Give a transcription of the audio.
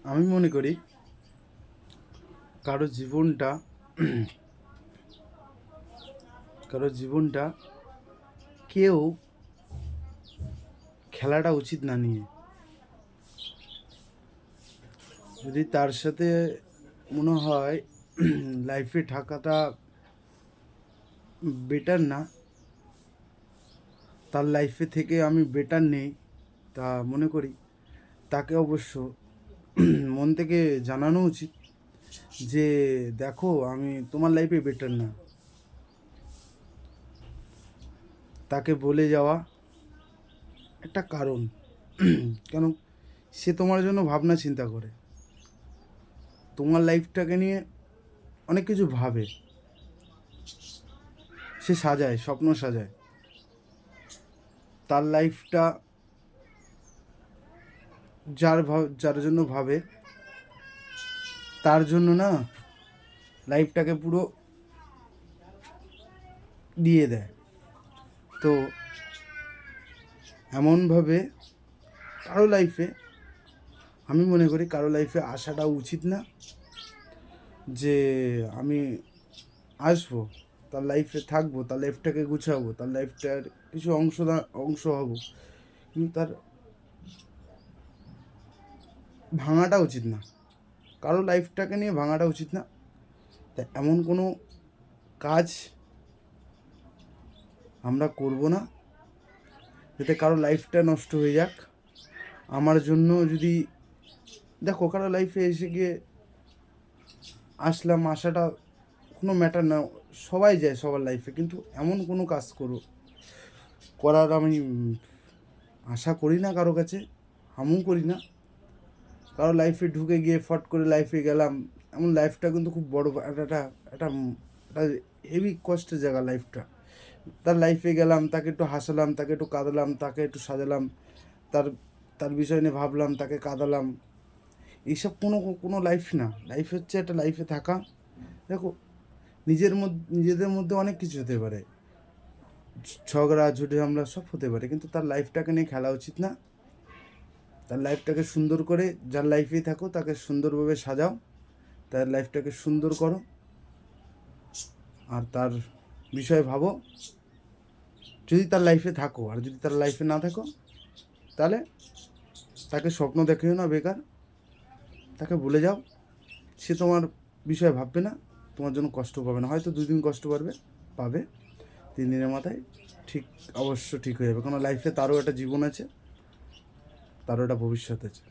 আমি মনে করি কারো জীবনটা কারো জীবনটা কেউ খেলাটা উচিত না নিয়ে। যদি তার সাথে মনে হয় লাইফে থাকাটা বেটার না, তার লাইফে থেকে আমি বেটার নেই, তা মনে করি তাকে অবশ্য মন থেকে জানানো উচিত যে দেখো আমি তোমার লাইফে বেটার না। তাকে বলে যাওয়া একটা কারণ। কেন? সে তোমার জন্য ভাবনা চিন্তা করে, তোমার লাইফটাকে নিয়ে অনেক কিছু ভাবে, সে সাজায়, স্বপ্ন সাজায় তার লাইফটা। যার জন্য ভাবে তার জন্য না লাইফটাকে পুরো দিয়ে দেয়। তো এমনভাবে কারো লাইফে, আমি মনে করি কারো লাইফে আসাটা উচিত না। যে আমি আসবো, তার লাইফে থাকবো, তার লাইফটাকে গুছাবো, তার লাইফটার কিছু অংশ হব, কিন্তু তার ভাঙাটা উচিত না। কারো লাইফটাকে নিয়ে ভাঙাটা উচিত না। তা এমন কোনো কাজ আমরা করব না যাতে কারো লাইফটা নষ্ট হয়ে যাক আমার জন্য। যদি দেখো কারো লাইফে এসে গিয়ে আসাটা কোনো ম্যাটার না, সবাই যায় সবার লাইফে, কিন্তু এমন কোনো কাজ করার আমি আশা করি না কারো কাছে, আমিও করি না। কারো লাইফে ঢুকে গিয়ে ফট করে লাইফে গেলাম, এমন লাইফটা কিন্তু খুব বড় একটা একটা একটা হেভি কষ্টের জায়গা লাইফটা। তার লাইফে গেলাম, তাকে একটু হাসালাম, তাকে একটু কাঁদালাম, তাকে একটু সাজালাম, তার তার বিষয় নিয়ে ভাবলাম, তাকে কাঁদালাম, এইসব কোনো লাইফ না। লাইফ হচ্ছে একটা লাইফে থাকা। দেখো নিজেদের মধ্যে অনেক কিছু হতে পারে, ঝগড়া ঝুটে আমরা সব হতে পারে, কিন্তু তার লাইফটাকে নিয়ে খেলা উচিত না। তার লাইফটাকে সুন্দর করে, যার লাইফেই থাকো তাকে সুন্দরভাবে সাজাও, তার লাইফটাকে সুন্দর করো, আর তার বিষয়ে ভাবো। যদি তার লাইফে থাকো, আর যদি তার লাইফে না থাকো তাহলে তাকে স্বপ্ন দেখেও না বেকার, তাকে ভুলে যাও। সে তোমার বিষয়ে ভাববে না, তোমার জন্য কষ্ট পাবে না। হয়তো 2 দিন কষ্ট পাবে, 3 দিনের মাথায় ঠিক অবশ্য ঠিক হয়ে যাবে। কারণ লাইফে তারও একটা জীবন আছে, তারও একটা ভবিষ্যৎ আছে।